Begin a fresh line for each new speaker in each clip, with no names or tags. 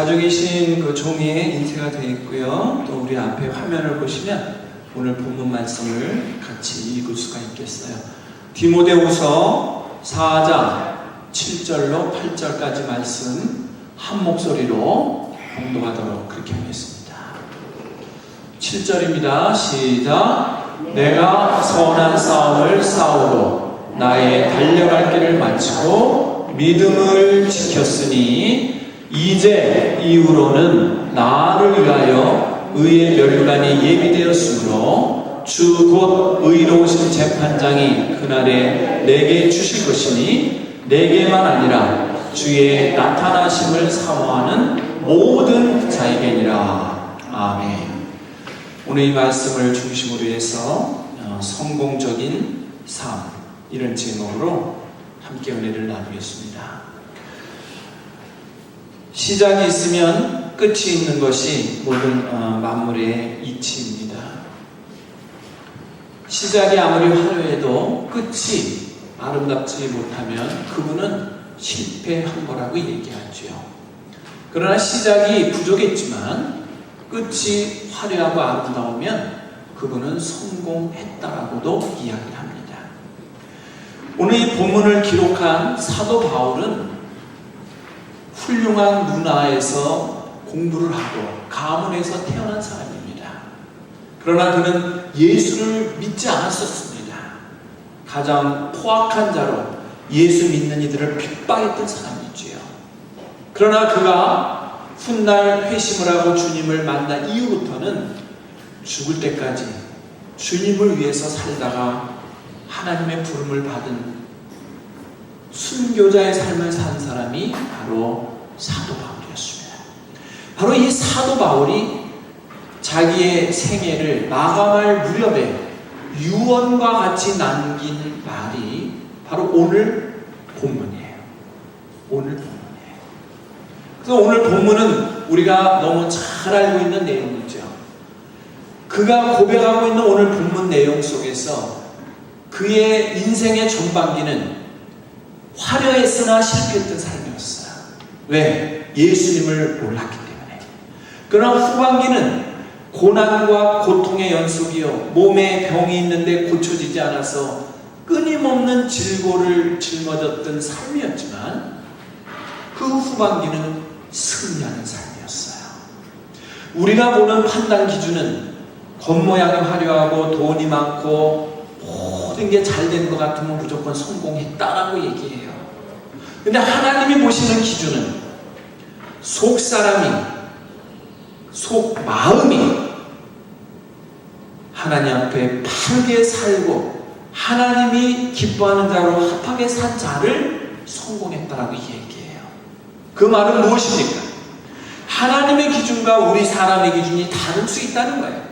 가지고 계신 그 종이에 인쇄가 되어 있고요. 또 우리 앞에 화면을 보시면 오늘 본문 말씀을 같이 읽을 수가 있겠어요. 디모데후서 4장 7절로 8절까지 말씀 한 목소리로 봉독하도록 그렇게 하겠습니다. 7절입니다. 시작. 내가 선한 싸움을 싸우고 나의 달려갈 길을 마치고 믿음을 지켰으니 이제 이후로는 나를 위하여 의의 멸관이 예비되었으므로 주 곧 의로우신 재판장이 그날에 내게 주실 것이니 내게만 아니라 주의 나타나심을 사모하는 모든 자에게니라. 아멘. 오늘 이 말씀을 중심으로 해서 성공적인 삶, 이런 제목으로 함께 은혜를 나누겠습니다. 시작이 있으면 끝이 있는 것이 모든 만물의 이치입니다. 시작이 아무리 화려해도 끝이 아름답지 못하면 그분은 실패한 거라고 얘기하죠. 그러나 시작이 부족했지만 끝이 화려하고 아름다우면 그분은 성공했다라고도 이야기를 합니다. 오늘 이 본문을 기록한 사도 바울은 훌륭한 문화에서 공부를 하고 가문에서 태어난 사람입니다. 그러나 그는 예수를 믿지 않았었습니다. 가장 포악한 자로 예수 믿는 이들을 핍박했던 사람이지요. 그러나 그가 훗날 회심을 하고 주님을 만난 이후부터는 죽을 때까지 주님을 위해서 살다가 하나님의 부름을 받은 순교자의 삶을 산 사람이 바로 사도 바울이었습니다. 바로 이 사도 바울이 자기의 생애를 마감할 무렵에 유언과 같이 남긴 말이 바로 오늘 본문이에요. 오늘 본문이에요. 그래서 오늘 본문은 우리가 너무 잘 알고 있는 내용이죠. 그가 고백하고 있는 오늘 본문 내용 속에서 그의 인생의 전반기는 화려했으나 실패했던 삶이었어요. 왜? 예수님을 몰랐기 때문에. 그러나 후반기는 고난과 고통의 연속이요, 몸에 병이 있는데 고쳐지지 않아서 끊임없는 질고를 짊어졌던 삶이었지만 그 후반기는 승리하는 삶이었어요. 우리가 보는 판단 기준은 겉모양이 화려하고 돈이 많고 모든 게 잘 되는 것 같으면 무조건 성공했다라고 얘기해요. 근데 하나님이 보시는 기준은 속 사람이, 속 마음이 하나님 앞에 바르게 살고 하나님이 기뻐하는 자로 합하게 산 자를 성공했다라고 얘기해요. 그 말은 무엇입니까? 하나님의 기준과 우리 사람의 기준이 다를 수 있다는 거예요.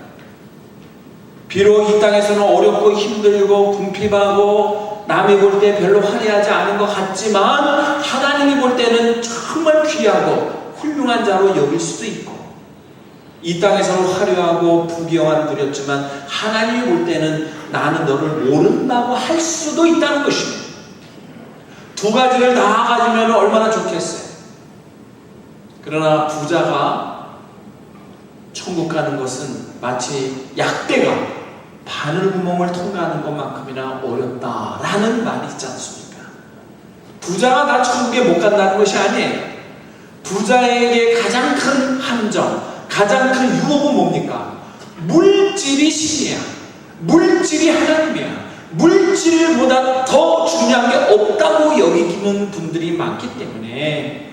비록 이 땅에서는 어렵고 힘들고 궁핍하고 남이 볼 때 별로 화려하지 않은 것 같지만 하나님이 볼 때는 정말 귀하고 훌륭한 자로 여길 수도 있고, 이 땅에서는 화려하고 부귀영화를 누렸지만 하나님이 볼 때는 나는 너를 모른다고 할 수도 있다는 것입니다. 두 가지를 다 가지면 얼마나 좋겠어요. 그러나 부자가 천국 가는 것은 마치 약대가 바늘구멍을 통과하는 것만큼이나 어렵다라는 말이 있지 않습니까? 부자가 다 천국에 못 간다는 것이 아니에요. 부자에게 가장 큰 함정, 가장 큰 유혹은 뭡니까? 물질이 신이야. 물질이 하나님이야. 물질보다 더 중요한 게 없다고 여기는 분들이 많기 때문에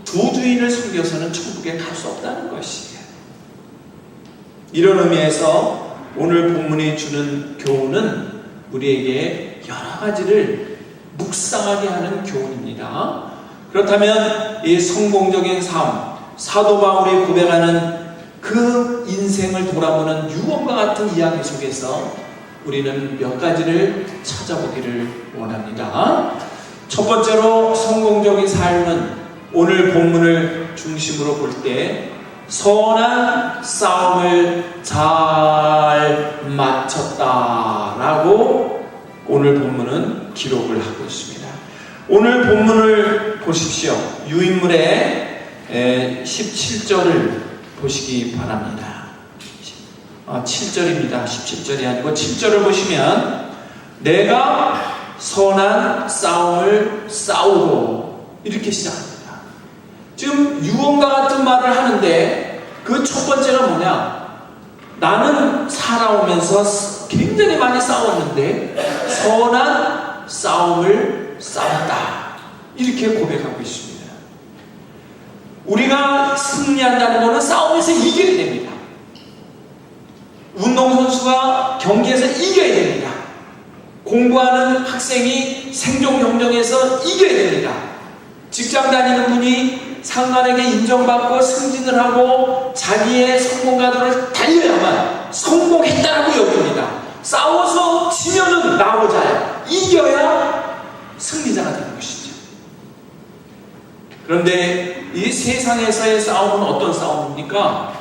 두 주인을 섬겨서는 천국에 갈 수 없다는 것이에요. 이런 의미에서 오늘 본문이 주는 교훈은 우리에게 여러 가지를 묵상하게 하는 교훈입니다. 그렇다면 이 성공적인 삶, 사도 바울이 고백하는 그 인생을 돌아보는 유언과 같은 이야기 속에서 우리는 몇 가지를 찾아보기를 원합니다. 첫 번째로 성공적인 삶은 오늘 본문을 중심으로 볼 때 선한 싸움을 잘 마쳤다라고 오늘 본문은 기록을 하고 있습니다. 오늘 본문을 보십시오. 유인물에 17절을 보시기 바랍니다. 7절입니다. 17절이 아니고 7절을 보시면 내가 선한 싸움을 싸우고 이렇게 시작합니다. 지금 유언과 같은 말을 하는데 그 첫 번째가 뭐냐? 나는 살아오면서 굉장히 많이 싸웠는데 선한 싸움을 싸웠다. 이렇게 고백하고 있습니다. 우리가 승리한다는 것은 싸움에서 이겨야 됩니다. 운동선수가 경기에서 이겨야 됩니다. 공부하는 학생이 생존 경쟁에서 이겨야 됩니다. 직장 다니는 분이 상관에게 인정받고 승진을 하고 자기의 성공 가도를 달려야만 성공했다라고 여깁니다. 싸워서 지면은 나 혼자야. 이겨야 승리자가 되는 것이죠. 그런데 이 세상에서의 싸움은 어떤 싸움입니까?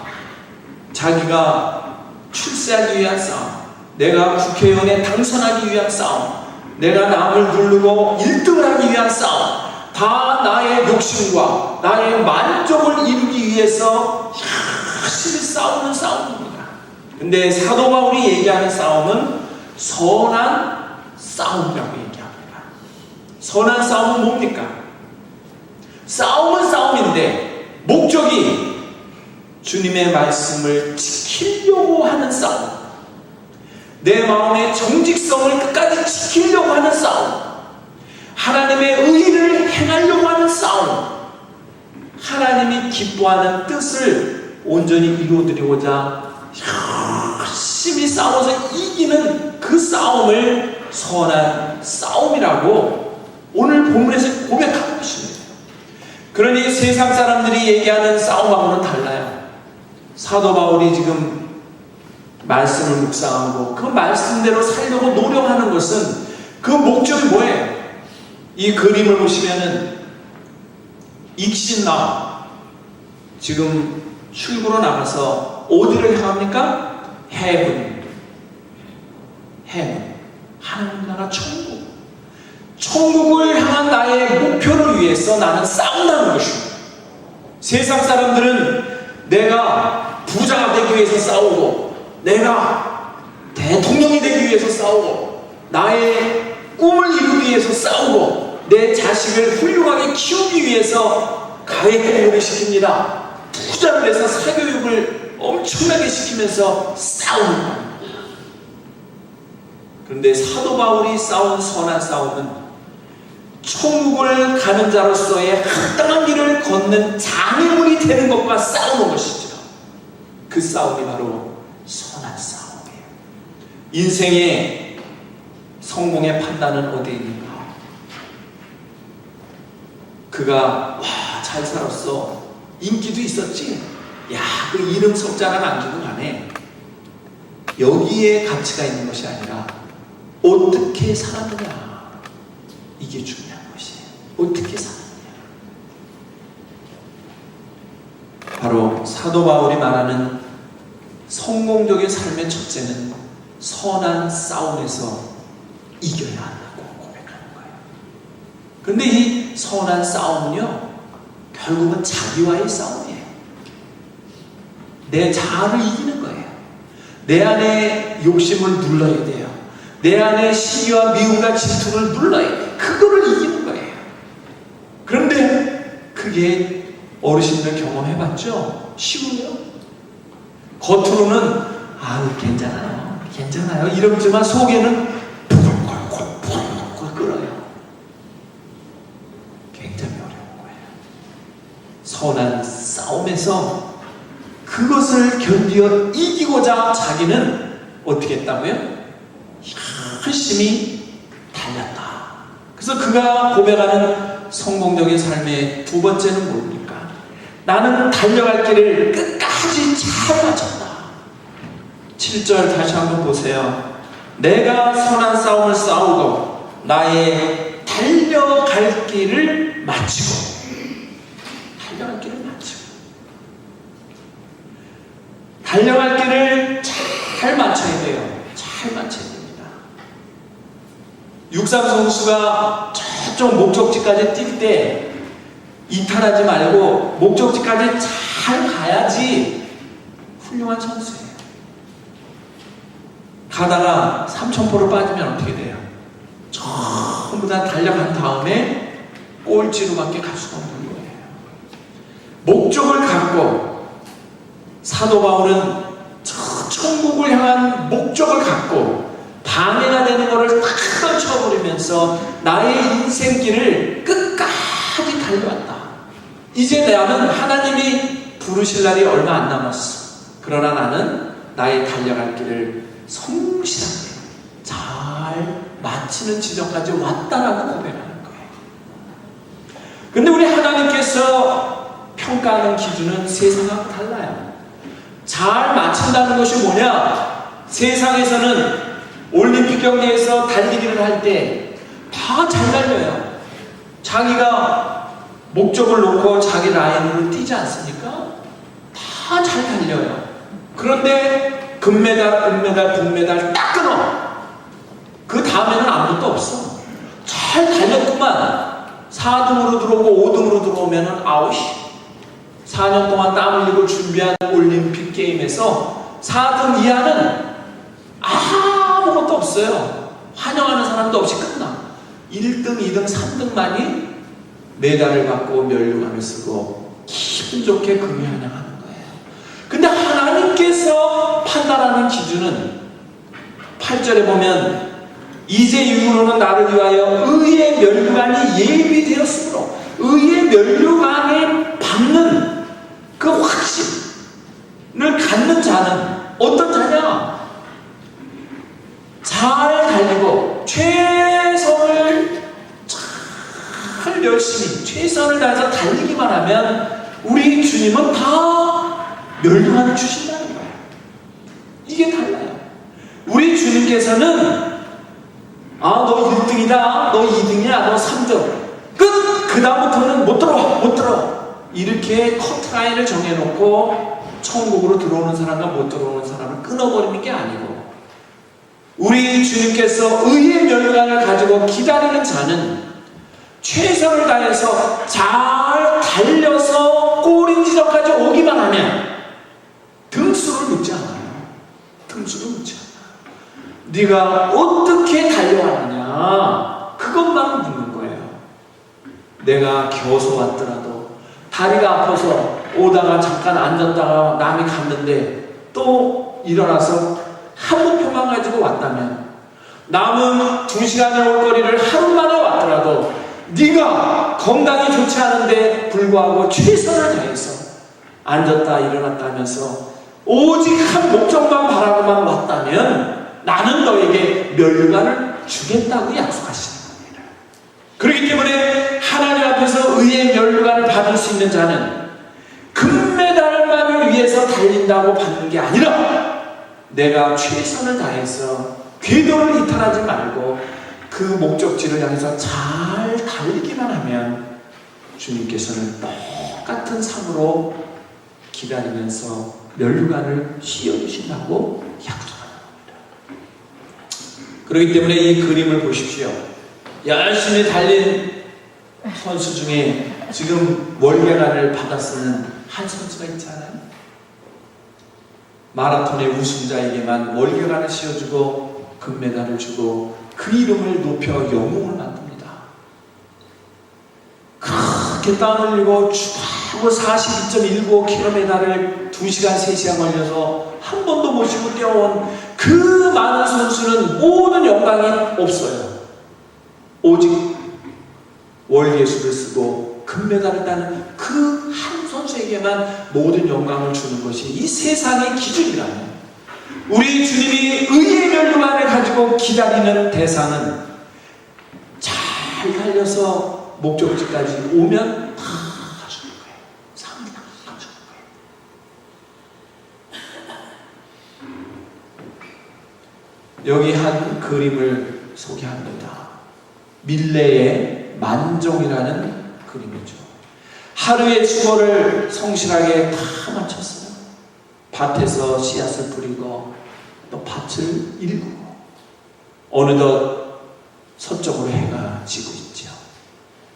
자기가 출세하기 위한 싸움, 내가 국회의원에 당선하기 위한 싸움, 내가 남을 누르고 1등을 하기 위한 싸움, 다 나의 욕심과 나의 만족을 이루기 위해서 열심히 싸우는 싸움입니다. 근데 사도 바울이 얘기하는 싸움은 선한 싸움이라고 얘기합니다. 선한 싸움은 뭡니까? 싸움은 싸움인데 목적이 주님의 말씀을 지키려고 하는 싸움, 내 마음의 정직성을 끝까지 지키려고 하는 싸움, 하나님의 의를 행하려고 하는 싸움, 하나님이 기뻐하는 뜻을 온전히 이루어드리고자 열심히 싸워서 이기는 그 싸움을 선한 싸움이라고 오늘 본문에서 고백하고 있습니다. 그러니 세상 사람들이 얘기하는 싸움하고는 달라요. 사도 바울이 지금 말씀을 묵상하고 그 말씀대로 살려고 노력하는 것은 그 목적이 뭐예요? 이 그림을 보시면은 익신나무 지금 출구로 나가서 어디를 향합니까? 해븐. 하나님 나라 천국. 천국을 향한 나의 목표를 위해서 나는 싸운다는 것입니다. 세상 사람들은 내가 부자가 되기 위해서 싸우고, 내가 대통령이 되기 위해서 싸우고, 나의 꿈을 이루기 위해서 싸우고, 내 자식을 훌륭하게 키우기 위해서 가해 공부를 시킵니다. 투자를 해서 사교육을 엄청나게 시키면서 싸우는 겁니다. 그런데 사도 바울이 싸운 선한 싸움은 천국을 가는 자로서의 합당한 길을 걷는 장애물이 되는 것과 싸우는 것이죠. 그 싸움이 바로 선한 싸움이에요. 인생의 성공의 판단은 어디에 있는가? 그가 잘 살았어. 인기도 있었지? 야, 그 이름 석자가 남기고 가네. 여기에 가치가 있는 것이 아니라 어떻게 살았느냐. 이게 중요한 것이에요. 어떻게 살았느냐. 바로 사도 바울이 말하는 성공적인 삶의 첫째는 선한 싸움에서 이겨야 한다고 고백하는 거예요. 그런데 이 선한 싸움은요, 결국은 자기와의 싸움이에요. 내 자아를 이기는 거예요. 내 안에 욕심을 눌러야 돼요. 내 안에 시기와 미움과 질투를 눌러야 돼요. 그거를 이기는 거예요. 그런데 그게 어르신들 경험해봤죠? 쉬워요? 겉으로는 괜찮아요 이러지만 속에는 부글부글 끓어요. 굉장히 어려운 거예요. 선한 싸움에서 그것을 견디어 이기고자 자기는 어떻게 했다고요? 열심히 달렸다. 그래서 그가 고백하는 성공적인 삶의 두 번째는 뭡니까? 나는 달려갈 길을 끝까지 잘 마쳤다. 7절 다시 한번 보세요. 내가 선한 싸움을 싸우고 나의 달려갈 길을 마치고. 달려갈 길을 마치고. 달려갈 길을 잘 맞춰야 돼요. 잘 맞춰야 됩니다. 육상 선수가 저쪽 목적지까지 뛸 때 이탈하지 말고 목적지까지 잘 가야지 훌륭한 선수예요. 가다가 삼천포로 빠지면 어떻게 돼요? 전부 다 달려간 다음에 꼴찌로밖에 갈 수가 없는 거예요. 목적을 갖고 사도 바울은 천국을 향한 목적을 갖고 방해가 되는 것을 다 떨쳐버리면서 나의 인생길을 끝까지 달려왔다. 이제 나는 하나님이 부르실 날이 얼마 안 남았어. 그러나 나는 나의 달려갈 길을 성실하게 잘 마치는 지점까지 왔다라고 고백하는 거예요. 근데 우리 하나님께서 평가하는 기준은 세상하고 달라요. 잘 마친다는 것이 뭐냐? 세상에서는 올림픽 경기에서 달리기를 할 때 다 잘 달려요. 자기가 목적을 놓고 자기 라인으로 뛰지 않습니까? 다 잘 달려요. 그런데 금메달, 은메달, 동메달 딱 끊어. 그 다음에는 아무것도 없어. 잘 달렸구만. 4등으로 들어오고 5등으로 들어오면은 아우씨. 4년 동안 땀 흘리고 준비한 올림픽 게임에서 4등 이하는 아무것도 없어요. 환영하는 사람도 없이 끝나. 1등, 2등, 3등만이 메달을 받고 면류관을 쓰고 기분 좋게 금연하는 거예요. 근데 하나님께서 판단하는 기준은 8절에 보면 이제 이후로는 나를 위하여 의의 면류관이 예비되었으므로 의의 면류관을 받는 그 확신을 갖는 자는 어떤 자냐? 잘 달리고 최선을 잘 열심히 최선을 다해서 달리기만 하면 우리 주님은 다 면류관을 주신다는 거예요. 이게 달라요. 우리 주님께서는 너 1등이다, 너 2등이야, 너 3등 끝! 그 다음부터는 못 들어와 이렇게 커트라인을 정해놓고 천국으로 들어오는 사람과 못 들어오는 사람을 끊어버리는 게 아니고 우리 주님께서 의의 면류관을 가지고 기다리는 자는 최선을 다해서 잘 달려서 골인 지점까지 오기만 하면 등수를 묻지 않아요. 등수를 묻지 않아요. 네가 어떻게 달려왔느냐 그것만 묻는 거예요. 내가 겨서 왔더라도 다리가 아파서 오다가 잠깐 앉았다가 남이 갔는데 또 일어나서 한 목표만 가지고 왔다면 남은 2시간의 올 거리를 하루 만에 왔더라도 네가 건강이 좋지 않은데 불구하고 최선을 다해서 앉았다 일어났다 하면서 오직 한 목적만 바라고만 왔다면 나는 너에게 면류관을 주겠다고 약속하시는 겁니다. 그렇기 때문에 하나님 앞에서 의의 면류관을 받을 수 있는 자는 금메달만을 위해서 달린다고 받는 게 아니라 내가 최선을 다해서 궤도를 이탈하지 말고 그 목적지를 향해서 잘 달리기만 하면 주님께서는 똑같은 삶으로 기다리면서 면류관을 씌워주신다고 약속하는 겁니다. 그렇기 때문에 이 그림을 보십시오. 열심히 달린 선수 중에 지금 월계관을 받아 쓰는 한 선수가 있잖아요. 마라톤의 우승자에게만 월계관을 씌워주고 금메달을 주고 그 이름을 높여 영웅을 만듭니다. 그렇게 땀 흘리고 죽고 42.195km를 2시간 3시간 걸려서 한 번도 못 쉬고 뛰어온 그 많은 선수는 모든 영광이 없어요. 오직 월계수를 쓰고 금메달을 따는 그 한 선수에게만 모든 영광을 주는 것이 이 세상의 기준이라면 우리 주님이 의의 면류관을 가지고 기다리는 대상은 잘 달려서 목적지까지 오면 다 가주는 거예요. 상을 다 가주는 거예요. 여기 한 그림을 소개합니다. 밀레의 만종이라는 그림이죠. 하루의 추모를 성실하게 다 마쳤어요. 밭에서 씨앗을 뿌리고 또 밭을 일구고 어느덧 서쪽으로 해가 지고 있죠.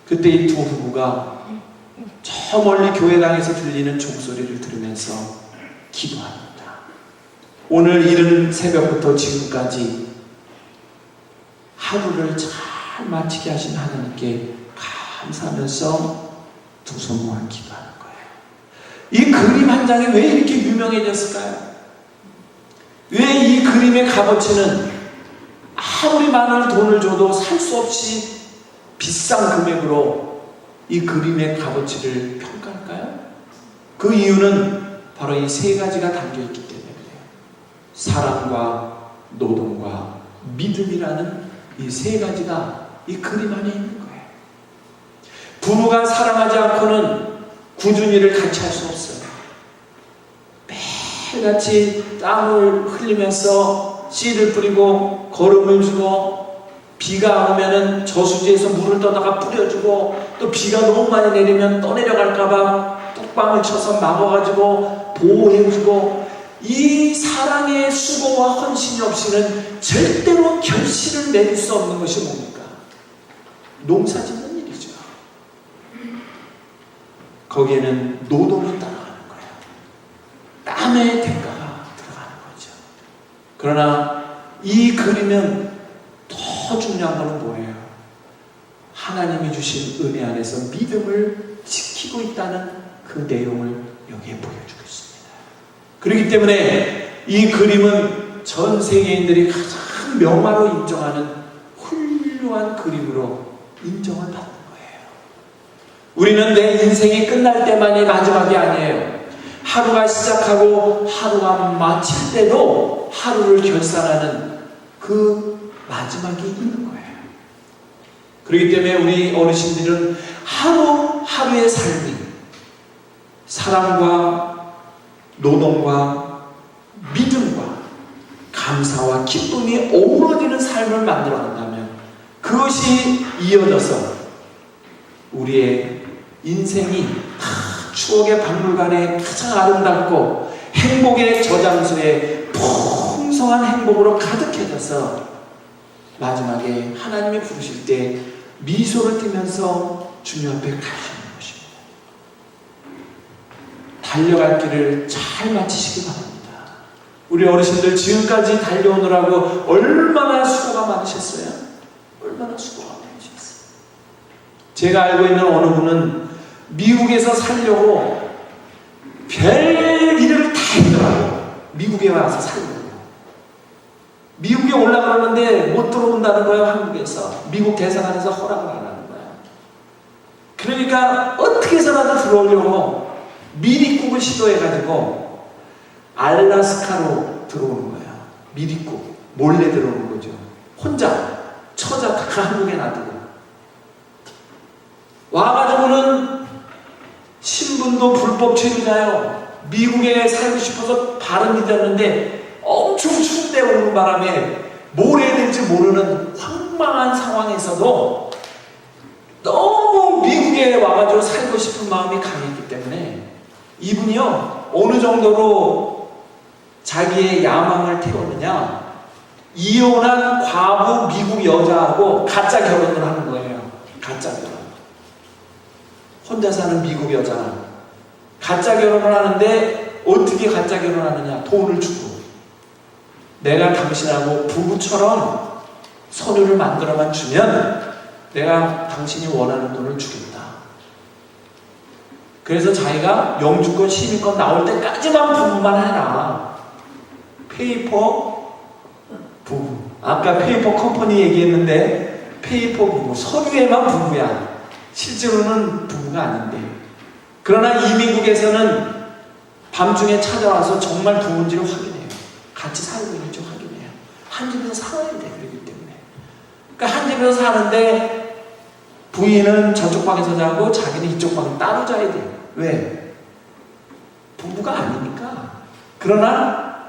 그때 이 두 부부가 저 멀리 교회당에서 들리는 종소리를 들으면서 기도합니다. 오늘 이른 새벽부터 지금까지 하루를 잘 마치게 하신 하나님께 감사하면서 두 손 모아 기도하는 거예요. 이 그림 한 장이 왜 이렇게 유명해졌을까요? 왜 이 그림의 값어치는 아무리 많은 돈을 줘도 살 수 없이 비싼 금액으로 이 그림의 값어치를 평가할까요? 그 이유는 바로 이 세 가지가 담겨있기 때문에 그래요. 사랑과 노동과 믿음이라는 이 세 가지가 이 그림 안에 있는 거예요. 부부가 사랑하지 않고는 꾸준히를 같이 할 수 없어요. 매일같이 땀을 흘리면서 씨를 뿌리고 거름을 주고, 비가 오면은 저수지에서 물을 떠다가 뿌려주고, 또 비가 너무 많이 내리면 떠내려갈까봐 뚝방을 쳐서 막아가지고 보호해주고, 이 사랑의 수고와 헌신이 없이는 절대로 결실을 맺을 수 없는 것이 뭡니까? 농사 짓는 일이죠. 거기에는 노동이 따라가는 거예요. 땀의 대가가 들어가는 거죠. 그러나 이 그림은 더 중요한 것은 뭐예요? 하나님이 주신 은혜 안에서 믿음을 지키고 있다는 그 내용을 여기에 보여주고 있습니다. 그렇기 때문에 이 그림은 전 세계인들이 가장 명화로 인정하는 훌륭한 그림으로 인정을 받는 거예요. 우리는 내 인생이 끝날 때만이 마지막이 아니에요. 하루가 시작하고 하루가 마칠 때도 하루를 결산하는 그 마지막이 있는 거예요. 그렇기 때문에 우리 어르신들은 하루하루의 삶이 사랑과 노동과 믿음과 감사와 기쁨이 어우러지는 삶을 만들어간다면, 그것이 이어져서 우리의 인생이 추억의 박물관에 가장 아름답고 행복의 저장소에 풍성한 행복으로 가득해져서 마지막에 하나님이 부르실 때 미소를 띠면서 주님 앞에 가시는 것입니다. 달려갈 길을 잘 마치시기 바랍니다. 우리 어르신들 지금까지 달려오느라고 얼마나 수고가 많으셨어요? 얼마나 수고가 많으셨어요? 제가 알고 있는 어느 분은 미국에서 살려고 별 일을 다 했더라고요. 미국에 와서 살려고. 미국에 올라가는데 못 들어온다는 거예요. 한국에서. 미국 대사관에서 허락을 안 하는 거예요. 그러니까 어떻게 해서라도 들어오려고 미리국을 시도해가지고 알라스카로 들어오는 거예요. 미리국. 몰래 들어오는 거죠. 혼자 처자 다 한국에 놔두고 와가지고는 신분도 불법 체류자요. 미국에 살고 싶어서 발은 믿었는데 엄청 추운데 오는 바람에 뭘 해야 될지 모르는 황망한 상황에서도 너무 미국에 와가지고 살고 싶은 마음이 강했기 때문에 이분이요, 어느 정도로 자기의 야망을 태웠느냐, 이혼한 과부 미국 여자하고 가짜 결혼을 하는 거예요. 가짜 결혼. 혼자 사는 미국 여자랑 가짜 결혼을 하는데, 어떻게 가짜 결혼하느냐? 돈을 주고, 내가 당신하고 부부처럼 서류를 만들어만 주면 내가 당신이 원하는 돈을 주겠다. 그래서 자기가 영주권 시민권 나올 때까지만 부부만 해라. 페이퍼 부부. 아까 페이퍼 컴퍼니 얘기했는데 페이퍼 부부. 서류에만 부부야. 실제로는 부부가 아닌데. 그러나 이민국에서는 밤중에 찾아와서 정말 부부인지를 확인해요. 같이 살고 있는지 확인해요. 한 집에서 살아야 돼. 그렇기 때문에. 그러니까 한 집에서 사는데 부인은 저쪽 방에서 자고 자기는 이쪽 방에 따로 자야 돼요. 왜? 부부가 아니니까. 그러나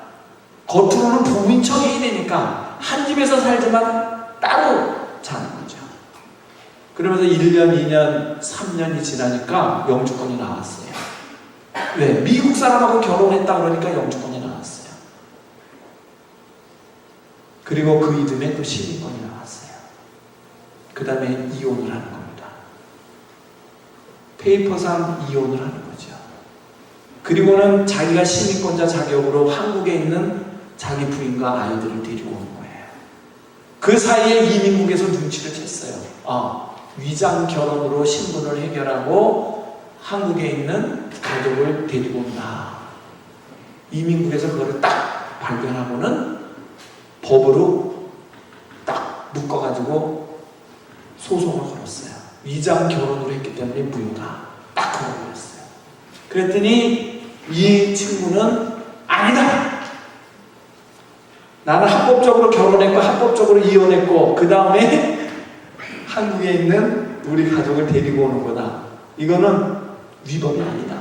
겉으로는 부부인 척 해야 되니까 한 집에서 살지만 따로 자는 거죠. 그러면서 1년, 2년, 3년이 지나니까 영주권이 나왔어요. 왜? 미국 사람하고 결혼했다 그러니까 영주권이 나왔어요. 그리고 그 이듬해 또 시민권이 나왔어요. 그 다음에 이혼을 하는 겁니다. 페이퍼상 이혼을 하는 거죠. 그리고는 자기가 시민권자 자격으로 한국에 있는 자기 부인과 아이들을 데리고 오는 거예요. 그 사이에 이민국에서 눈치를 챘어요. 위장 결혼으로 신분을 해결하고 한국에 있는 가족을 데리고 온다. 이민국에서 그거를 딱 발견하고는 법으로 딱 묶어가지고 소송을 걸었어요. 위장 결혼으로 했기 때문에 무효다. 딱 걸어버렸어요. 그랬더니 이 친구는 아니다. 나는 합법적으로 결혼했고 합법적으로 이혼했고 그 다음에 한국에 있는 우리 가족을 데리고 오는 거다. 이거는 위법이 아니다.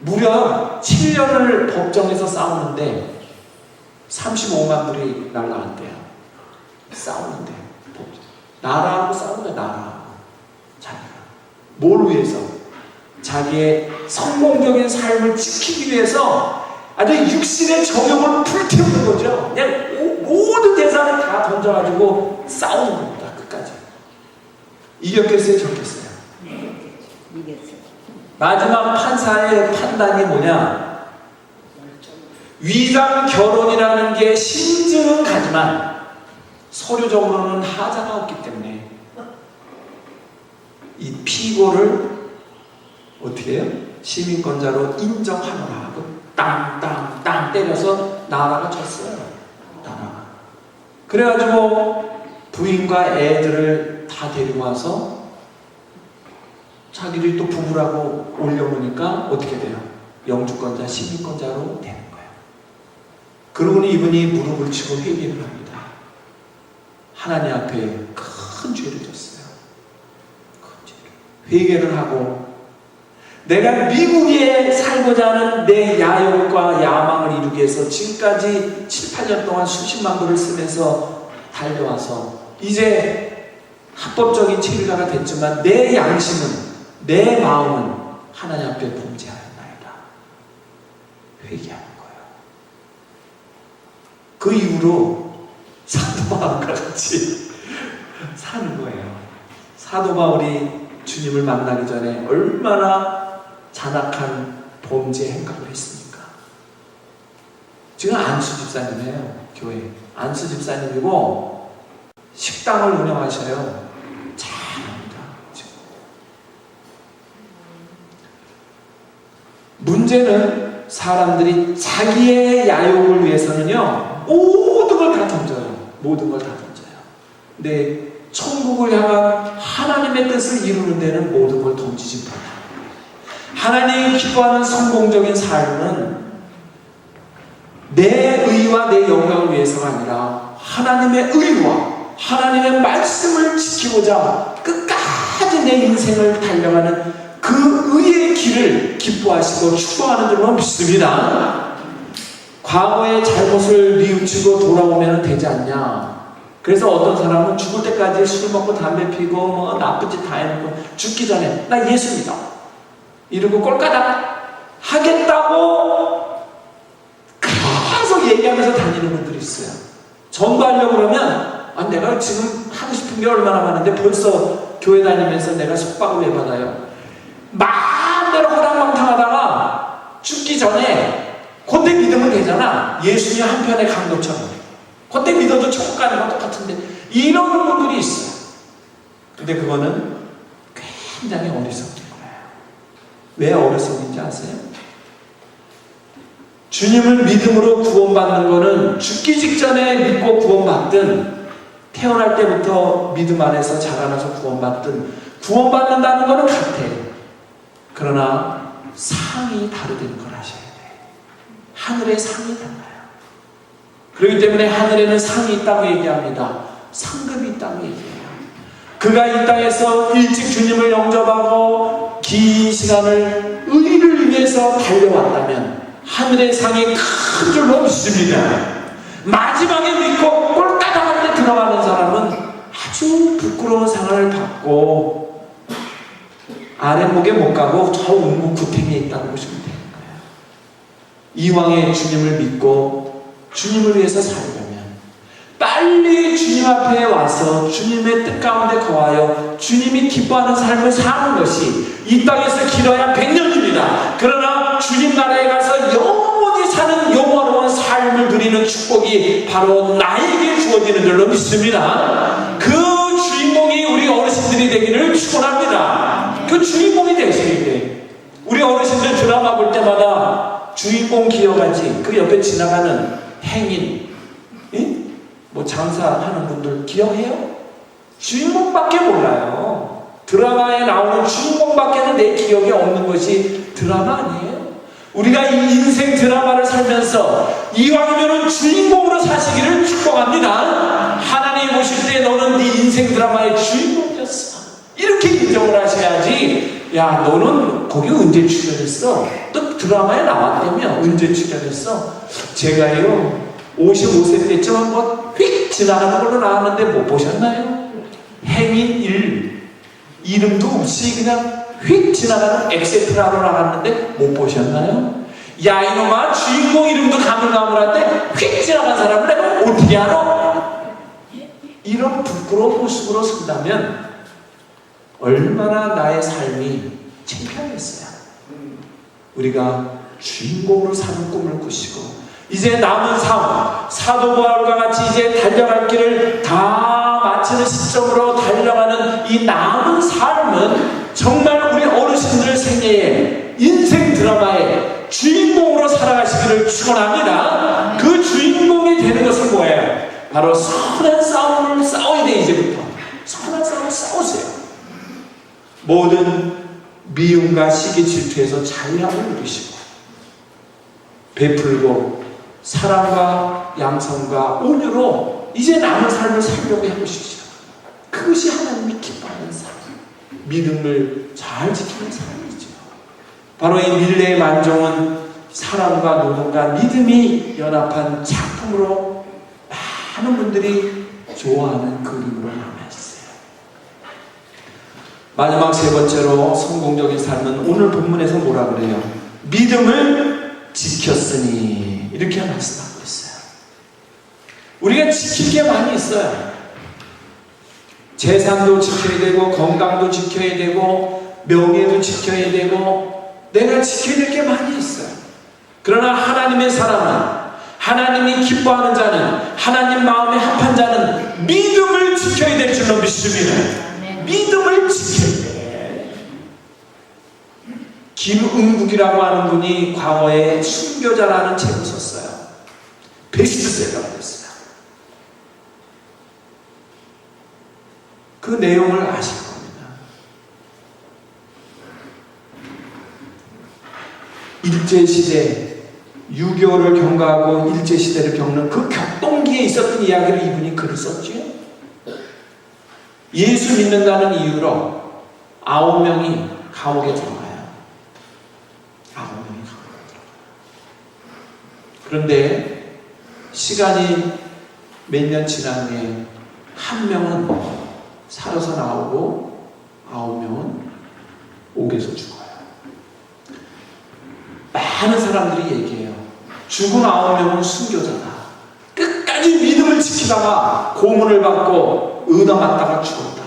무려 7년을 법정에서 싸우는데 35만 불이 날라갔대요. 싸우는데 나라하고 싸우는 거야. 나라하고. 자기가 뭘 위해서? 자기의 성공적인 삶을 지키기 위해서 아주 육신의 정욕을 불태우는 거죠. 그냥 모든 재산을 다 던져가지고 싸우는 겁니다. 끝까지. 이겼겠어요? 졌겠어요?
이겼어요.
마지막 판사의 판단이 뭐냐? 위장 결혼이라는 게 신증은 가지만 서류적으로는 하자가 없기 때문에 이 피고를 어떻게 해요? 시민권자로 인정하노라 하고 땅땅땅 때려서 나라가 졌어요. 나라가. 그래가지고 부인과 애들을 다 데리고 와서 자기들이 또 부부라고 올려놓으니까 어떻게 돼요? 영주권자, 시민권자로 되는 거예요. 그러고는 이분이 무릎을 치고 회개를 합니다. 하나님 앞에 큰 죄를 졌어요. 큰 죄를. 회개를 하고 내가 미국에 살고자 하는 내 야욕과 야망을 이루기 위해서 지금까지 7, 8년 동안 수십만 불을 쓰면서 달려와서 이제 합법적인 체류자가 됐지만 내 양심은 내 마음은 하나님 앞에 범죄하였나이다. 회개하는 거예요. 그 이후로 사도 바울과 같이 사는 거예요. 사도 바울이 주님을 만나기 전에 얼마나 잔악한 범죄 행각을 했습니까? 지금 안수 집사님이에요. 교회 안수 집사님이고 식당을 운영하셔요. 잘합니다. 지금. 문제는 사람들이 자기의 야욕을 위해서는요 모든 걸 다 던져요. 모든 걸 다 던져요. 근데 천국을 향한 하나님의 뜻을 이루는 데는 모든 걸 던지지 못해요. 하나님이 기뻐하는 성공적인 삶은 내 의와 내 영광을 위해서가 아니라 하나님의 의와 하나님의 말씀을 지키고자 끝까지 내 인생을 달려가는 그 의의 길을 기뻐하시고 축복하는 줄로 믿습니다. 과거의 잘못을 뉘우치고 돌아오면 되지 않냐. 그래서 어떤 사람은 죽을 때까지 술 먹고 담배 피고 뭐 나쁜 짓 다 해놓고 죽기 전에 나 예수 믿어 이러고 꼴까닥 하겠다고 계속 얘기하면서 다니는 분들이 있어요. 전도하려고 그러면 내가 지금 하고 싶은 게 얼마나 많은데 벌써 교회 다니면서 내가 속박을 왜 받아요? 마음대로 허랑방탕하다가 죽기 전에 그때 믿으면 되잖아. 예수님 한편의 강도처럼 그때 믿어도 천국 가는 건 똑같은데 이런 분들이 있어요. 근데 그거는 굉장히 어리석은 거예요. 왜 어리석은지 아세요? 주님을 믿음으로 구원받는 거는 죽기 직전에 믿고 구원받든 태어날 때부터 믿음 안에서 자라나서 구원받든 구원받는다는 거는 같아요. 그러나 상이 다르다는 걸 아셔야 돼요. 하늘의 상이 달라요. 그렇기 때문에 하늘에는 상이 있다고 얘기합니다. 상급이 있다고 얘기해요. 그가 이 땅에서 일찍 주님을 영접하고 긴 시간을 의를 위해서 달려왔다면 하늘의 상이 큰 줄로 믿습니다. 마지막에 믿고 꼴까닥한 데 들어가는 사람은 아주 부끄러운 상을 받고 아랫목에 못 가고 저 운무 구탱이에 있다고 보시면 되는 거예요. 이왕에 주님을 믿고 주님을 위해서 살려면 빨리 주님 앞에 와서 주님의 뜻 가운데 거하여 주님이 기뻐하는 삶을 사는 것이 이 땅에서 길어야 100년입니다. 그러나 주님 나라에 가서 영원히 사는 영원한 삶을 누리는 축복이 바로 나에게 주어지는 줄로 믿습니다. 그 주인공이 우리 어르신들이 되기를 축원합니다. 그 주인공이 되셔야 돼. 우리 어르신들 드라마 볼 때마다 주인공 기억하지. 그 옆에 지나가는 행인, 뭐 장사하는 분들 기억해요? 주인공밖에 몰라요. 드라마에 나오는 주인공밖에는 내 기억에 없는 것이 드라마 아니에요? 우리가 이 인생 드라마를 살면서 이왕이면 주인공으로 사시기를 축복합니다. 하나님 보실 때 너는 네 인생 드라마의 주인공이었어. 이렇게 인정을 하셔야지. 야, 너는 거기 언제 출연했어? 또 드라마에 나왔다며? 언제 출연했어? 제가요 55세 때쯤 한번 휙 지나가는 걸로 나왔는데 못 보셨나요? 행인 1 이름도 없이 그냥 휙 지나가는 엑세트라로 나갔는데 못 보셨나요? 야, 이놈아, 주인공 이름도 가물가물한데 휙 지나간 사람을 내가 어떻게 알아? 이런 부끄러운 모습으로 쓴다면 얼마나 나의 삶이 창피하겠어요. 우리가 주인공으로 사는 꿈을 꾸시고 이제 남은 삶, 사도 바울과 같이 이제 달려갈 길을 다 마치는 시점으로 달려가는 이 남은 삶은 정말 우리 어르신들 생애에 인생 드라마의 주인공으로 살아가시기를 축원합니다. 그 주인공이 되는 것은 뭐예요? 바로 선한 싸움을 싸워야 돼. 이제부터 선한 싸움을 싸우세요. 모든 미움과 시기 질투에서 자유함을 누리시고 베풀고 사랑과 양성과 온유로 이제 남은 삶을 살려고 해보십시오. 그것이 하나님이 기뻐하는 삶, 믿음을 잘 지키는 삶이죠. 바로 이 밀레의 만종은 사랑과 노동과 믿음이 연합한 작품으로 많은 분들이 좋아하는 그림으로 남아있어요. 마지막 세 번째로 성공적인 삶은 오늘 본문에서 뭐라 그래요? 믿음을 지켰으니 이렇게 말씀하고 있어요. 우리가 지킬 게 많이 있어요. 재산도 지켜야 되고 건강도 지켜야 되고 명예도 지켜야 되고 내가 지켜야 될 게 많이 있어요. 그러나 하나님의 사람은, 하나님이 기뻐하는 자는, 하나님 마음에 합한 자는 믿음을 지켜야 될 줄로 믿습니다. 믿음을 지켜야 돼. 김은국이라고 하는 분이 과거에 순교자라는 책을 썼어요. 베스트셀러가 됐어요. 그 내용을 아실 겁니다. 일제시대, 6.25를 경과하고 일제시대를 겪는 그 격동기에 있었던 이야기를 이분이 글을 썼죠. 예수 믿는다는 이유로 9명이 감옥에 들어가요. 9명이 감옥에 들어가요. 그런데 시간이 몇 년 지난 후에 한 명은 살아서 나오고 9명은 옥에서 죽어요. 많은 사람들이 얘기해요. 죽은 9명은 순교자다. 끝까지 믿음을 지키다가 고문을 받고 얻어맞다가 죽었다.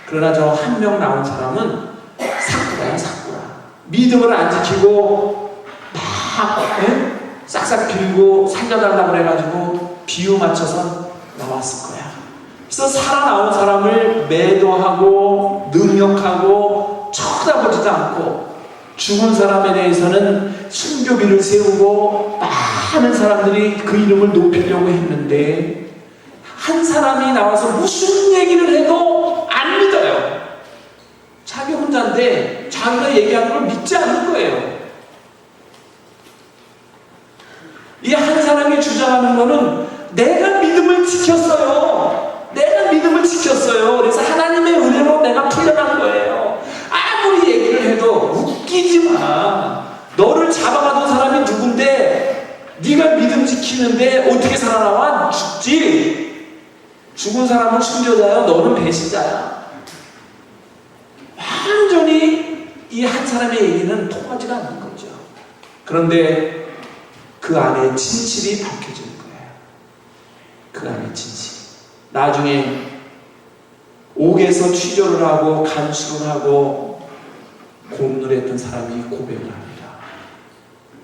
그러나 저 한 명 나온 사람은 사쿠라야, 사쿠라. 믿음을 안 지키고 막 싹싹 빌고 살려달라고 그래가지고 비유 맞춰서 나왔을 거야. 그래서 살아나온 사람을 매도하고 능욕하고 쳐다보지도 않고 죽은 사람에 대해서는 순교비를 세우고 많은 사람들이 그 이름을 높이려고 했는데 한 사람이 나와서 무슨 얘기를 해도 안 믿어요. 자기 혼자인데 자기가 얘기하는 걸 믿지 않는 거예요. 이 한 사람이 주장하는 거는 내가 믿음을 지켰어요. 내가 믿음을 지켰어요. 그래서 하나님의 은혜로 내가 풀려난 거예요. 아무리 얘기를 해도 웃기지 마. 너를 잡아가던 사람이 누군데 네가 믿음 지키는데 어떻게 살아나와? 죽지. 죽은 사람은 순교자야. 너는 배신자야. 완전히 이 한 사람의 얘기는 통하지가 않는 거죠. 그런데 그 안에 진실이 밝혀지는 거예요. 그 안에 진실. 나중에 옥에서 취조를 하고 간수를 하고 고문을 했던 사람이 고백을 합니다.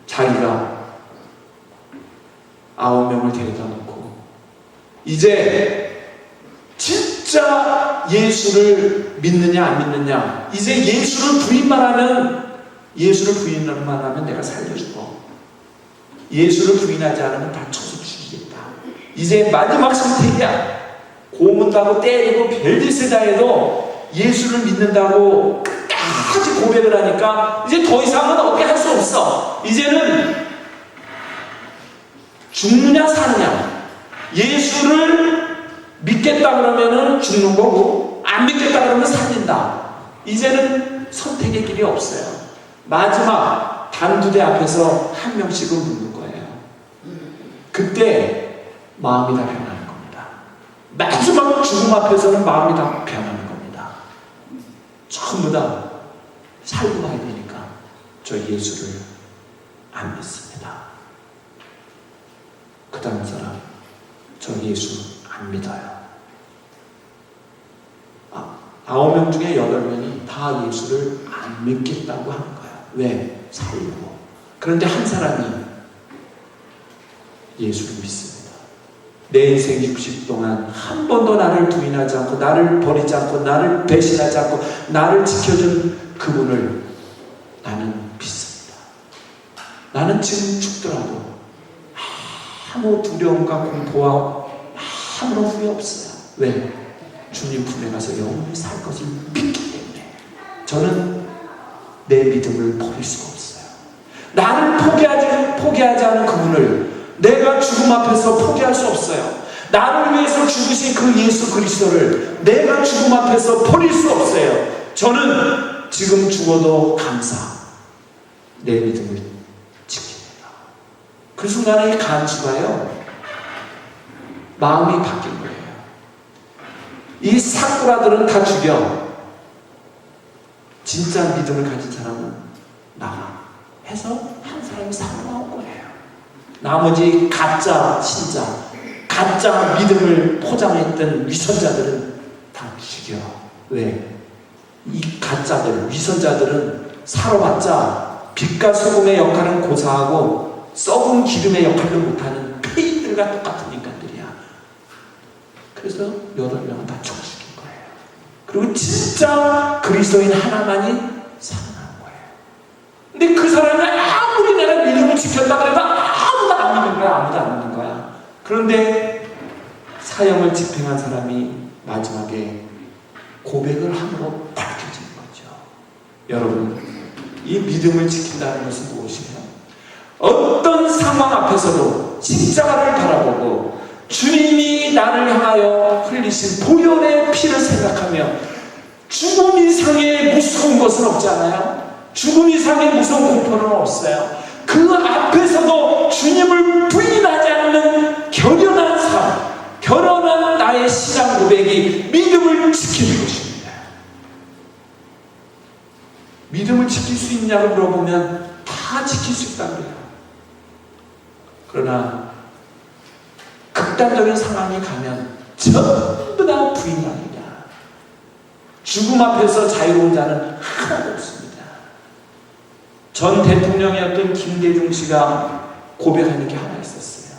자기가 9명을 데려다 놓고 이제 진짜 예수를 믿느냐 안 믿느냐, 이제 예수를 부인만 하면 내가 살려주고, 예수를 부인하지 않으면 다 쳐서 죽이겠다. 이제 마지막 선택이야. 고문하고 때리고 별짓을 다 해도 예수를 믿는다고 끝까지 고백을 하니까 이제 더 이상은 어떻게 할 수 없어. 이제는 죽느냐 사느냐. 예수를 믿겠다 그러면은 죽는 거고, 안 믿겠다 그러면 살린다. 이제는 선택의 길이 없어요. 마지막 단두대 앞에서 한 명씩은 묻는 거예요. 그때 마음이 다 변하는 겁니다. 마지막 죽음 앞에서는 마음이 다 변하는 겁니다. 전부 다 살고 가야 되니까 저 예수를 안 믿습니다. 그 다음 사람, 저 예수 안 믿어요. 9명 중에 8명이 다 예수를 안 믿겠다고 하는 거예요. 왜? 살려고. 그런데 한 사람이 예수를 믿습니다. 내 인생 60 동안 한 번도 나를 부인하지 않고, 나를 버리지 않고, 나를 배신하지 않고, 나를 지켜준 그분을 나는 믿습니다. 나는 지금 죽더라도 아무 두려움과 공포와 아무런 후회 없어요. 왜? 주님 품에 가서 영원히 살 것을 믿기 때문에 저는 내 믿음을 버릴 수가 없어요. 나를 포기하지 않은 그분을 내가 죽음 앞에서 포기할 수 없어요. 나를 위해서 죽으신 그 예수 그리스도를 내가 죽음 앞에서 버릴 수 없어요. 저는 지금 죽어도 감사, 내 믿음을 지킵니다. 그 순간에 이 간수가요, 마음이 바뀐 거예요. 이 사꾸라들은 다 죽여, 진짜 믿음을 가진 사람은 나가 해서 한 사람이 살아나온 거예요. 나머지 가짜 신자, 가짜 믿음을 포장했던 위선자들은 다 죽여. 왜? 이 가짜들, 위선자들은 살아봤자 빛과 소금의 역할은 고사하고 썩은 기름의 역할도 못하는 폐인들과 똑같은 인간들이야. 그래서 8명은 다 죽인 거예요. 그리고 진짜 그리스도인 하나만이 살아난 거예요. 근데 그 사람이 아무리 내가 믿음을 지켰다 그래도 아무도 안 믿는 거야. 아무도 안 믿는 거야. 그런데 사형을 집행한 사람이 마지막에 고백을 함으로 밝혀진 거죠. 여러분, 이 믿음을 지킨다는 것은 무엇이에요? 어떤 상황 앞에서도 십자가를 바라보고 주님이 나를 향하여 흘리신 보혈의 피를 생각하며 죽음 이상의 무서운 것은 없잖아요. 죽음 이상의 무서운 공포는 없어요. 그 앞에서도 주님을 부인하지 않는 결연한 삶, 결연한 나의 신앙 고백이 믿음을 지키는 것입니다. 믿음을 지킬 수 있냐고 물어보면 다 지킬 수 있다고 해요. 그러나 극단적인 상황이 가면 전부 다 부인합니다. 죽음 앞에서 자유로운 자는 하나도 없습니다. 전 대통령이었던 김대중 씨가 고백하는 게 하나 있었어요.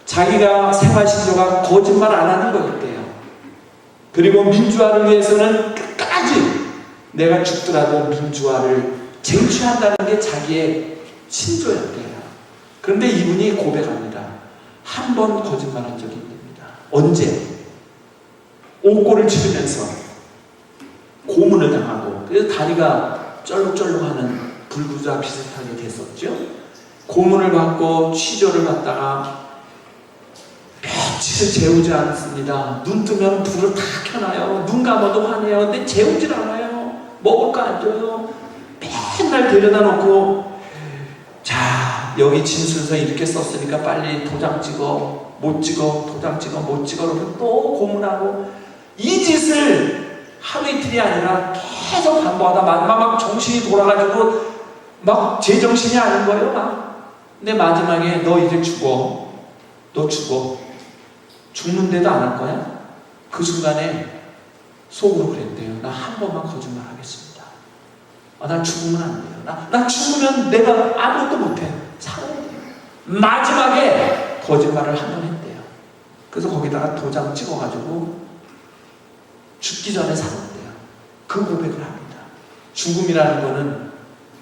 자기가 생활신조가 거짓말 안 하는 거였대요. 그리고 민주화를 위해서는 끝까지 내가 죽더라도 민주화를 쟁취한다는 게 자기의 신조였대요. 그런데 이분이 고백합니다. 한 번 거짓말한 적이 있습니다. 언제? 옥고를 치르면서 고문을 당하고, 그래서 다리가 쩔룩쩔룩하는 불구자 비슷하게 됐었죠. 고문을 받고 취조를 받다가 며칠을 재우지 않습니다. 눈 뜨면 불을 다 켜놔요. 눈 감아도 화내요. 근데 재우질 않아요. 먹을 거 안 줘요. 맨날 데려다 놓고, 자, 여기 진술서 이렇게 썼으니까 빨리 도장 찍어. 못 찍어. 도장 찍어. 못 찍어. 그러면 또 고문하고, 이 짓을 하루 이틀이 아니라 계속 반복하다 막 정신이 돌아가지고 막 제정신이 아닌 거예요. 막. 근데 마지막에 너 이제 죽어. 너 죽어. 죽는데도 안 할 거야? 그 순간에 속으로 그랬대요. 나 한 번만 거짓말 하겠습니다. 나 죽으면 안 돼요. 나 죽으면 내가 아무것도 못해. 살아야 돼요. 마지막에 거짓말을 한 번 했대요. 그래서 거기다가 도장 찍어가지고 죽기 전에 살았대요. 그 고백을 합니다. 죽음이라는 거는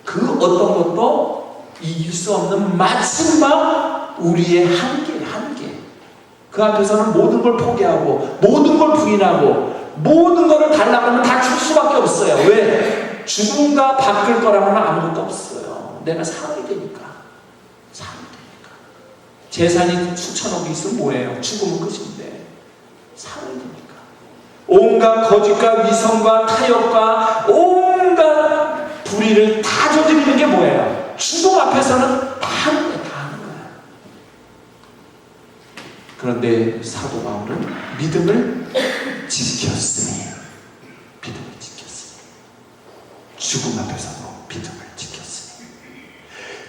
그 어떤 것도 이길 수 없는 마지막 우리의 한계. 그 앞에서는 모든 걸 포기하고 모든 걸 부인하고 모든 것을 달라고 하면 다 줄 수밖에 없어요. 왜? 죽음과 바뀔 거라고는 아무것도 없어요. 내가 살아야 되니까. 재산이 수천억이 있으면 뭐예요? 죽으면 끝인데 살아야 되니까. 온갖 거짓과 위선과 타협과 온갖 불의를 다 저지르는 게 뭐예요? 죽음 앞에서는 다 하는 거예요. 그런데 사도 바울은 믿음을 지켰으니 죽음 앞에서도 믿음을 지켰으니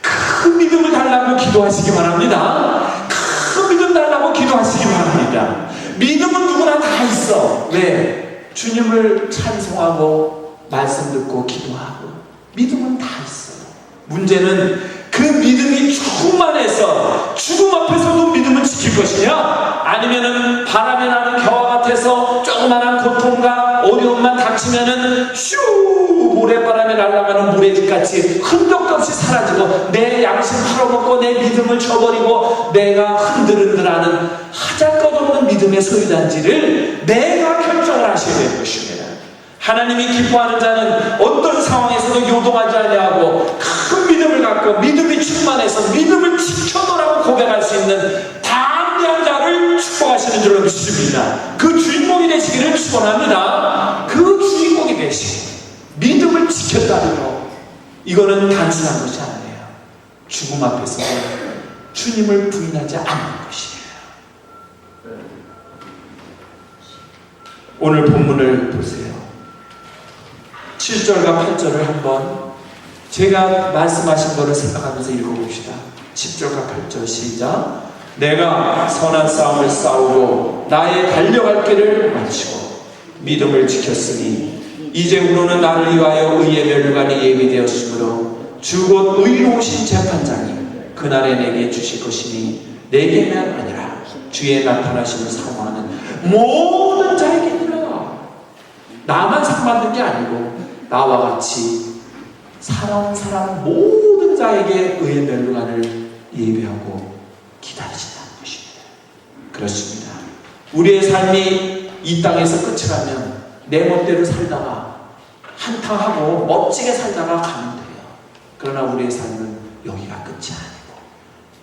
그 믿음을 달라고 기도하시기 바랍니다. 그 믿음 달라고 기도하시기 바랍니다. 믿음은 누구나 다 있어. 왜? 주님을 찬송하고 말씀 듣고 기도하고 믿음은 다 있어요. 문제는 그 믿음이 충만해서 죽음 앞에서도 믿음을 지킬 것이냐, 아니면은 바람이 나는 겨와 같아서 조그마한 고통과 어려움만 닥치면은 슈 모래바람에 날아가는 모래집같이 흔적도 없이 사라지고 내 양심 팔아먹고 내 믿음을 쳐버리고 내가 흔들흔들하는 하잘것없는 믿음의 소유단지를 내가 결정을 하셔야 될 것입니다. 하나님이 기뻐하는 자는 어떤 상황에서도 요동하지 아니하고 큰 믿음을 갖고 믿음이 충만해서 믿음을 지켜놓으라고 고백할 수 있는 담대한 자를 축복하시는 줄로 믿습니다. 그 주인공이 되시기를 축원합니다. 그 주인공이 되시기, 믿음을 지켰다는 것, 이거는 단순한 것이 아니에요. 죽음 앞에서 주님을 부인하지 않는 것이에요. 오늘 본문을 보세요. 7절과 8절을 한번 제가 말씀하신 거를 생각하면서 읽어봅시다. 10절과 8절 시작. 내가 선한 싸움을 싸우고 나의 달려갈 길을 마치고 믿음을 지켰으니 이제후로는 나를 위하여 의의 멸류관이 예비되었으므로 주 곧 의로우신 재판장이 그날에 내게 주실 것이니 내게만 아니라 주의 나타나심을 사모하는 모든 자에게니라. 나만 상받는 게 아니고 나와 같이 사랑하는 사람 모든 자에게 의의 멸류관을 예비하고 기다리신다는 것입니다. 그렇습니다. 우리의 삶이 이 땅에서 끝이 나면 내 멋대로 살다가 한탕하고 멋지게 살다가 가면 돼요. 그러나 우리의 삶은 여기가 끝이 아니고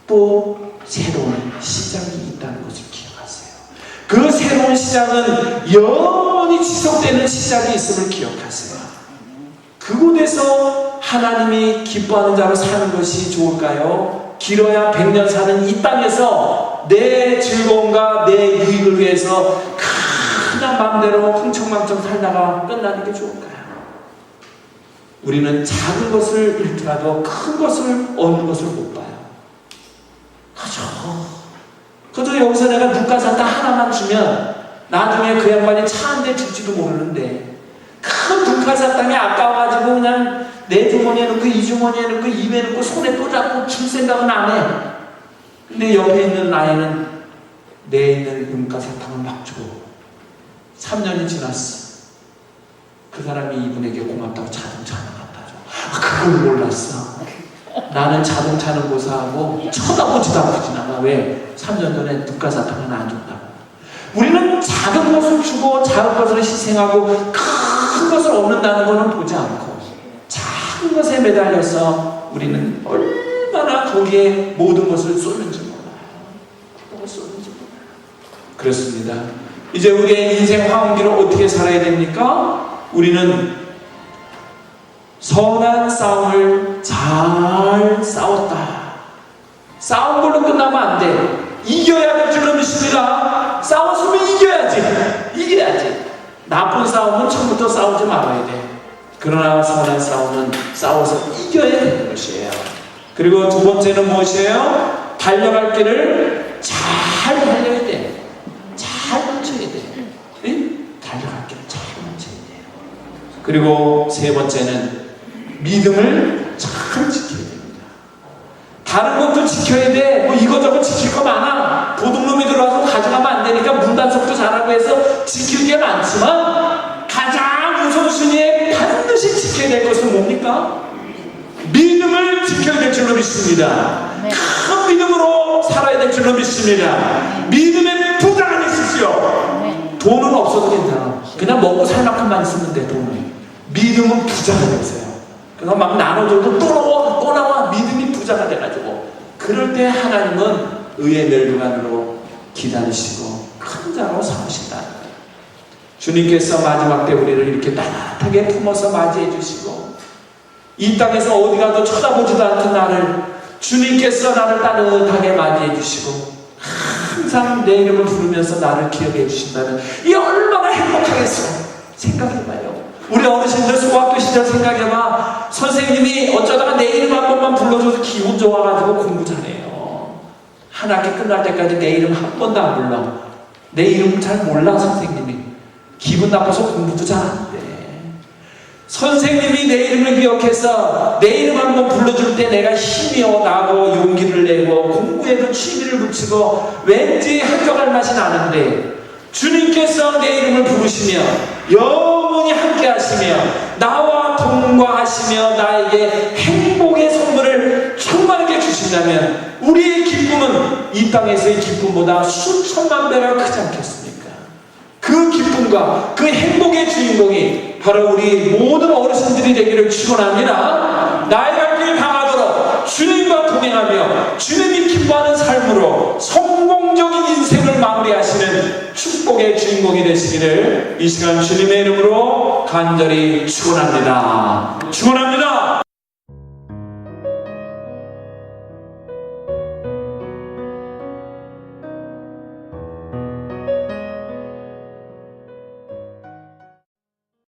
또 새로운 시작이 있다는 것을 기억하세요. 그 새로운 시작은 영원히 지속되는 시작이 있음을 기억하세요. 그곳에서 하나님이 기뻐하는 자로 사는 것이 좋을까요? 길어야 100년 사는 이 땅에서 내 즐거움과 내 유익을 위해서 그냥 마음대로 흥청망청 살다가 끝나는 게 좋을까요? 우리는 작은 것을 잃더라도 큰 것을 얻는 것을 못 봐요. 그저 여기서 내가 눈가사탕 하나만 주면 나중에 그 양반이 차 한 대 줄지도 모르는데 큰 눈가사탕이 아까워가지고 그냥 내 주머니에 넣고 이 주머니에 넣고 입에 넣고 손에 또 잡고 줄 생각은 안 해. 근데 옆에 있는 아이는 내 있는 눈가사탕을 막 주고 3년이 지났어. 그 사람이 이분에게 고맙다고 자동차 하나 갖다 줘. 그걸 몰랐어. 나는 자동차는 고사하고 쳐다보지도 않고 지나가. 왜? 3년 전에 눈가사탕은 안 준다고. 우리는 작은 것을 주고 작은 것을 희생하고 큰 것을 얻는다는 것은 보지 않고 작은 것에 매달려서 우리는 얼마나 거기에 모든 것을 쏟는지 몰라요. 어떤 것을 쏟는지 몰라요. 그렇습니다. 이제 우리의 인생 황혼기를 어떻게 살아야 됩니까? 우리는 선한 싸움을 잘 싸웠다. 싸운 걸로 끝나면 안 돼. 이겨야 될 줄로 믿습니다. 싸웠으면 이겨야지. 나쁜 싸움은 처음부터 싸우지 말아야 돼. 그러나 선한 싸움은 싸워서 이겨야 되는 것이에요. 그리고 두 번째는 무엇이에요? 달려갈 길을 잘 달려야 돼. 잘 맞춰야 돼. 응? 달려갈 길을 잘 맞춰야 돼. 그리고 세 번째는 믿음을 잘 지켜야 됩니다. 다른 것도 지켜야 돼. 뭐 이것저것 지킬 거 많아. 도둑놈이 들어와서 가져가면 안 되니까 문단속도 잘하고 해서 지킬 게 많지만 가장 우선순위에 반드시 지켜야 될 것은 뭡니까? 믿음을 지켜야 될 줄로 믿습니다. 큰 믿음으로 살아야 될 줄로 믿습니다. 믿음의 부자가 되십시오. 돈은 없어도 괜찮아. 그냥 먹고 살 만큼만 쓰면 돼. 돈은. 믿음은 부자가 되세요. 그래서 막 나눠줘도 또 나와. 믿음이 부자가 돼가지고 그럴 때 하나님은 의의 멸류관으로 기다리시고 큰 자로 삼으신다. 주님께서 마지막 때 우리를 이렇게 따뜻하게 품어서 맞이해 주시고 이 땅에서 어디 가도 쳐다보지도 않던 나를 주님께서 나를 따뜻하게 맞이해 주시고 항상 내 이름을 부르면서 나를 기억해 주신다면 이 얼마나 행복하겠어. 생각해봐요. 우리 어르신들 소학교 시절 생각해봐. 선생님이 어쩌다가 내 이름 한 번만 불러줘서 기분 좋아가지고 공부 잘해요. 한 학기 끝날 때까지 내 이름 한 번도 안 불러. 내 이름 잘 몰라 선생님이. 기분 나빠서 공부도 잘 안 돼. 선생님이 내 이름을 기억해서 내 이름 한번 불러줄 때 내가 힘이 나고 용기를 내고 공부에도 취미를 붙이고 왠지 합격할 맛이 나는데 주님께서 내 이름을 부르시며 영원히 함께 하시며 나와 동거하시며 나에게 행복의 선물을 충만하게 주신다면 우리의 기쁨은 이 땅에서의 기쁨보다 수천만 배가 크지 않겠습니까? 그 기쁨과 그 행복의 주인공이 바로 우리 모든 어르신들이 되기를 축원합니다. 나의 갈 길 강하도록 주님과 동행하며 주님이 기뻐하는 삶으로 성공적인 인생을 마무리하시는 축복의 주인공이 되시기를 이 시간 주님의 이름으로 간절히 축원합니다. 축원합니다.